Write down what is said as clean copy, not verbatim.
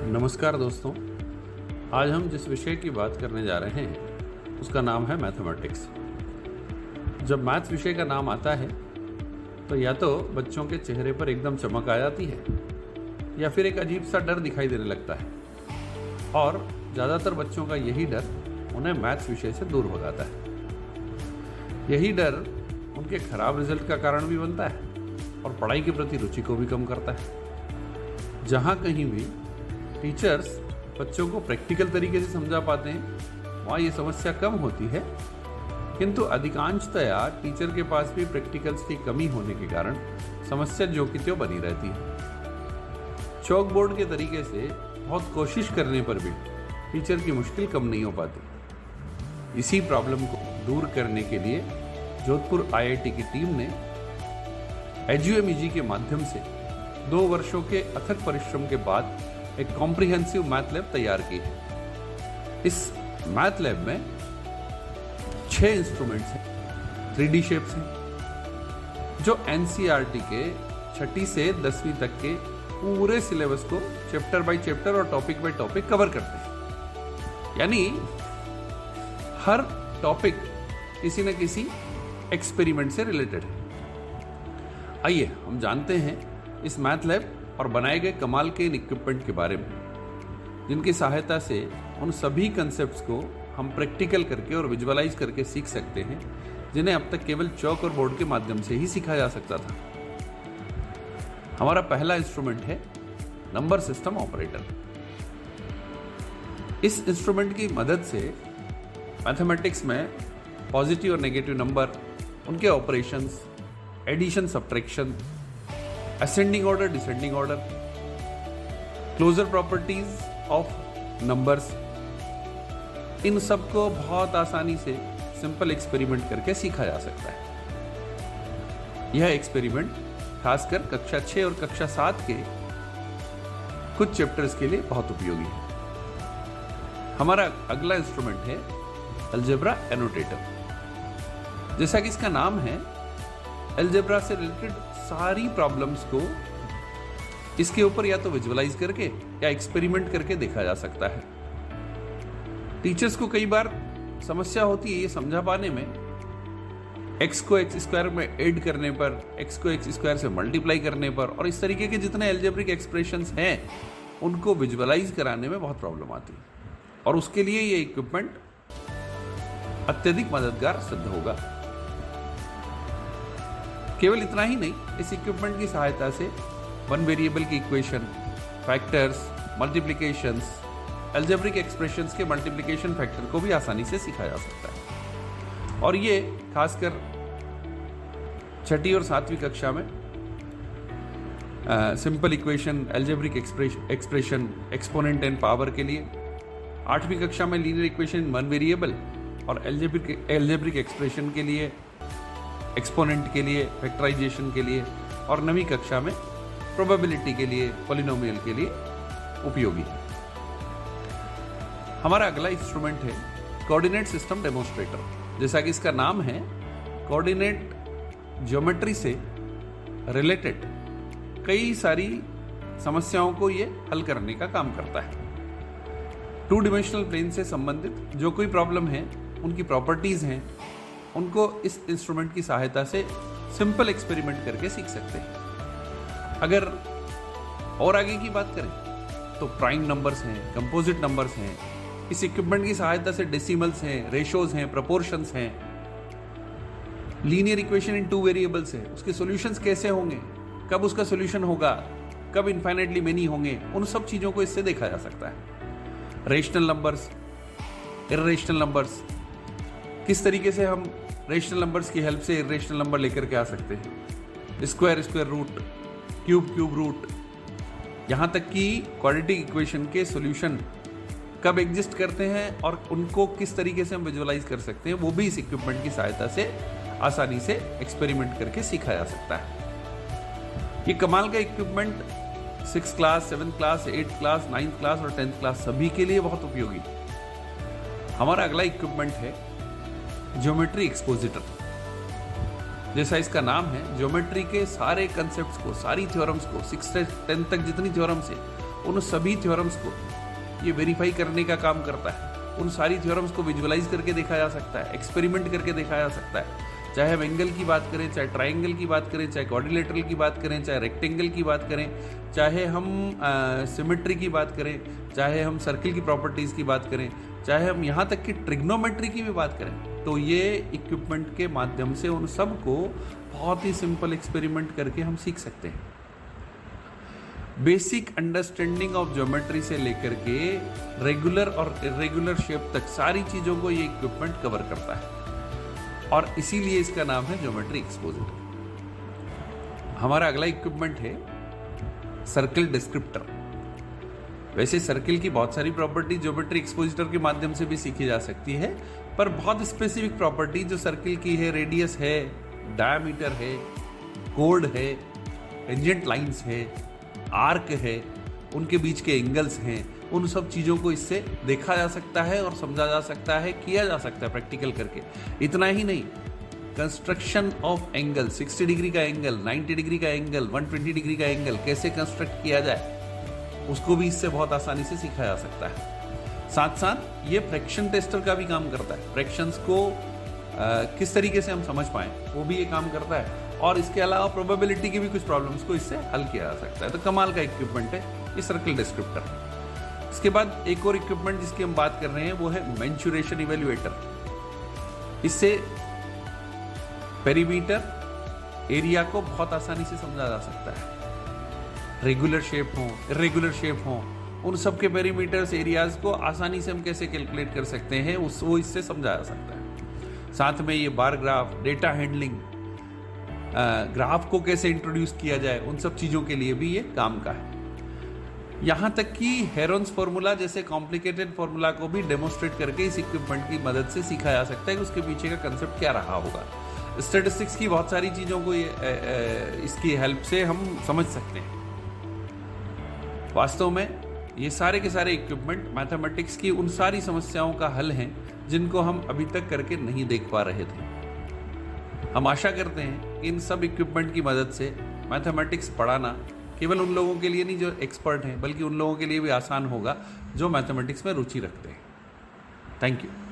नमस्कार दोस्तों। आज हम जिस विषय की बात करने जा रहे हैं उसका नाम है मैथमेटिक्स। जब मैथ्स विषय का नाम आता है तो या तो बच्चों के चेहरे पर एकदम चमक आ जाती है या फिर एक अजीब सा डर दिखाई देने लगता है, और ज़्यादातर बच्चों का यही डर उन्हें मैथ्स विषय से दूर भगाता है। यही डर उनके खराब रिजल्ट का कारण भी बनता है और पढ़ाई के प्रति रुचि को भी कम करता है। जहाँ कहीं भी टीचर्स बच्चों को प्रैक्टिकल तरीके से समझा पाते हैं वहाँ ये समस्या कम होती है, किंतु अधिकांशतया टीचर के पास भी प्रैक्टिकल्स की कमी होने के कारण समस्या जो की त्यों बनी रहती है। चॉक बोर्ड के तरीके से बहुत कोशिश करने पर भी टीचर की मुश्किल कम नहीं हो पाती। इसी प्रॉब्लम को दूर करने के लिए जोधपुर आईआईटी की टीम ने एजुएमईजी के माध्यम से 2 वर्षों के अथक परिश्रम के बाद एक कॉम्प्रिहेंसिव मैथ लैब तैयार की है। इस मैथ लैब में 6 इंस्ट्रूमेंट्स हैं, 3D शेप्स हैं, जो एनसीईआरटी के 6ठी से 10वीं तक के पूरे सिलेबस को चैप्टर बाय चैप्टर और टॉपिक बाय टॉपिक कवर करते हैं। यानी हर टॉपिक किसी न किसी एक्सपेरिमेंट से रिलेटेड है। आइए हम जानते हैं इस मैथ लैब और बनाए गए कमाल के इन इक्विपमेंट के बारे में, जिनकी सहायता से उन सभी कंसेप्ट्स को हम प्रैक्टिकल करके और विजुअलाइज करके सीख सकते हैं, जिन्हें अब तक केवल चॉक और बोर्ड के माध्यम से ही सीखा जा सकता था। हमारा पहला इंस्ट्रूमेंट है नंबर सिस्टम ऑपरेटर। इस इंस्ट्रूमेंट की मदद से मैथमेटिक्स में पॉजिटिव और नेगेटिव नंबर, उनके operations, addition, subtraction, ascending order, descending order, closure properties of numbers, इन सबको बहुत आसानी से सिंपल एक्सपेरिमेंट करके सीखा जा सकता है। यह एक्सपेरिमेंट खासकर कक्षा 6 और कक्षा 7 के कुछ चैप्टर्स के लिए बहुत उपयोगी है। हमारा अगला इंस्ट्रूमेंट है अलजेब्रा एनोटेटर। जैसा कि इसका नाम है, अलजेब्रा से रिलेटेड सारी प्रॉब्लम्स को इसके ऊपर या तो विजुअलाइज करके या एक्सपेरिमेंट करके देखा जा सकता है। टीचर्स को कई बार समस्या होती है ये समझा पाने में, x को x स्क्वायर में ऐड करने पर, x को x स्क्वायर से मल्टीप्लाई करने पर, और इस तरीके के जितने अलजेब्रिक एक्सप्रेशंस हैं उनको विजुअलाइज कराने में बहुत प्रॉब्लम आती है, और उसके लिए ये इक्विपमेंट अत्यधिक मददगार सिद्ध होगा। केवल इतना ही नहीं, इस इक्विपमेंट की सहायता से 1 वेरिएबल की equation, factors, multiplications, algebraic expressions के मल्टीप्लिकेशन फैक्टर को भी आसानी से सीखा जा सकता है। और ये खासकर 6ठी और 7वीं कक्षा में simple equation, algebraic expression, exponent and power के लिए, 8वीं कक्षा में लीनियर इक्वेशन 1 वेरिएबल और अलजेब्रिक एक्सप्रेशन के लिए, एक्सपोनेंट के लिए, फैक्टराइजेशन के लिए, और 9वीं कक्षा में प्रोबेबिलिटी के लिए, पॉलिनोमियल के लिए उपयोगी है। हमारा अगला इंस्ट्रूमेंट है कोऑर्डिनेट सिस्टम डेमोन्स्ट्रेटर। जैसा कि इसका नाम है, कोऑर्डिनेट ज्योमेट्री से रिलेटेड कई सारी समस्याओं को ये हल करने का काम करता है। 2 डिमेंशनल प्लेन से संबंधित जो कोई प्रॉब्लम है, उनकी प्रॉपर्टीज हैं, उनको इस इंस्ट्रूमेंट की सहायता से सिंपल एक्सपेरिमेंट करके सीख सकते हैं। अगर और आगे की बात करें तो प्राइम नंबर्स हैं, कंपोजिट नंबर्स हैं। इस इक्विपमेंट की सहायता से डेसिमल्स हैं, रेशोज हैं, प्रोपोर्शंस हैं, लीनियर इक्वेशन इन 2 वेरिएबल्स है, उसके सॉल्यूशंस कैसे होंगे, कब उसका सॉल्यूशन होगा, कब इनफाइनाइटली मेनी होंगे, उन सब चीज़ों को इससे देखा जा सकता है। रेशनल नंबर्स, इर्रेशनल नंबर्स, किस तरीके से हम रेशनल नंबर्स की हेल्प से इर्रेशनल नंबर लेकर के आ सकते हैं, square square root, cube cube root, यहाँ तक कि क्वाड्रेटिक इक्वेशन के सॉल्यूशन कब एग्जिस्ट करते हैं और उनको किस तरीके से हम विजुअलाइज कर सकते हैं, वो भी इस इक्विपमेंट की सहायता से आसानी से एक्सपेरिमेंट करके सीखा जा सकता है। ये कमाल का equipment 6th class, 7th class, 8th class, 9th class और 10th क्लास सभी के लिए बहुत उपयोगी। हमारा अगला इक्विपमेंट है ज्योमेट्री एक्सपोजिटर। जैसा इसका नाम है, ज्योमेट्री के सारे कंसेप्ट्स को, सारी थ्योरम्स को, 6th से 10th तक जितनी थ्योरम्स है उन सभी थ्योरम्स को ये वेरीफाई करने का काम करता है। उन सारी थ्योरम्स को विजुअलाइज करके देखा जा सकता है, एक्सपेरिमेंट करके देखा जा सकता है। चाहे हम एंगल की बात करें, चाहे ट्राइंगल की बात करें, चाहे क्वाड्रिलेटरल की बात करें, चाहे रेक्टेंगल की बात करें, चाहे हम सिमेट्री की बात करें, चाहे हम सर्किल की प्रॉपर्टीज़ की बात करें, चाहे हम यहाँ तक कि ट्रिग्नोमेट्री की भी बात करें, तो ये इक्विपमेंट के माध्यम से उन सब को बहुत ही सिंपल एक्सपेरिमेंट करके हम सीख सकते हैं। बेसिक अंडरस्टैंडिंग ऑफ ज्योमेट्री से लेकर के रेगुलर और इरेगुलर शेप तक सारी चीज़ों को ये इक्विपमेंट कवर करता है और इसीलिए इसका नाम है ज्योमेट्री एक्सपोजिटर। हमारा अगला इक्विपमेंट है सर्किल डिस्क्रिप्टर। वैसे सर्किल की बहुत सारी प्रॉपर्टी ज्योमेट्री एक्सपोजिटर के माध्यम से भी सीखी जा सकती है, पर बहुत स्पेसिफिक प्रॉपर्टी जो सर्किल की है, रेडियस है, डायमीटर है, कोड है, टेंजेंट लाइंस है, आर्क है, उनके बीच के एंगल्स हैं, उन सब चीज़ों को इससे देखा जा सकता है और समझा जा सकता है, किया जा सकता है प्रैक्टिकल करके। इतना ही नहीं, कंस्ट्रक्शन ऑफ एंगल, 60 डिग्री का एंगल, 90 डिग्री का एंगल, 120 डिग्री का एंगल कैसे कंस्ट्रक्ट किया जाए, उसको भी इससे बहुत आसानी से सीखा जा सकता है। साथ साथ ये फ्रैक्शन टेस्टर का भी काम करता है। फ्रैक्शंस को किस तरीके से हम समझ पाएं, वो भी ये काम करता है। और इसके अलावा प्रोबेबिलिटी की भी कुछ प्रॉब्लम्स को इससे हल किया जा सकता है। तो कमाल का इक्विपमेंट है ये सर्किल डिस्क्रिप्टर। इसके बाद एक और इक्विपमेंट जिसकी हम बात कर रहे हैं वो है मेंसुरेशन इवेल्युएटर। इससे पेरीमीटर एरिया को बहुत आसानी से समझा जा सकता है। रेगुलर शेप हो, इरेगुलर शेप हो, उन सब के पेरीमीटर्स एरियाज को आसानी से हम कैसे कैलकुलेट कर सकते हैं वो इससे समझा जा सकता है। साथ में ये bar graph, data handling, graph को कैसे इंट्रोड्यूस किया जाए, उन सब चीज़ों के लिए भी ये काम का है। यहाँ तक कि हेरोन्स फार्मूला जैसे कॉम्प्लिकेटेड फार्मूला को भी डेमोस्ट्रेट करके इस इक्विपमेंट की मदद से सीखा जा सकता है कि उसके पीछे का कंसेप्ट क्या रहा होगा। स्टैटिस्टिक्स की बहुत सारी चीज़ों को इसकी हेल्प से हम समझ सकते हैं। वास्तव में ये सारे के सारे इक्विपमेंट मैथमेटिक्स की उन सारी समस्याओं का हल हैं जिनको हम अभी तक करके नहीं देख पा रहे थे। हम आशा करते हैं कि इन सब इक्विपमेंट की मदद से मैथमेटिक्स पढ़ाना केवल उन लोगों के लिए नहीं जो एक्सपर्ट हैं, बल्कि उन लोगों के लिए भी आसान होगा जो मैथमेटिक्स में रुचि रखते हैं। Thank you.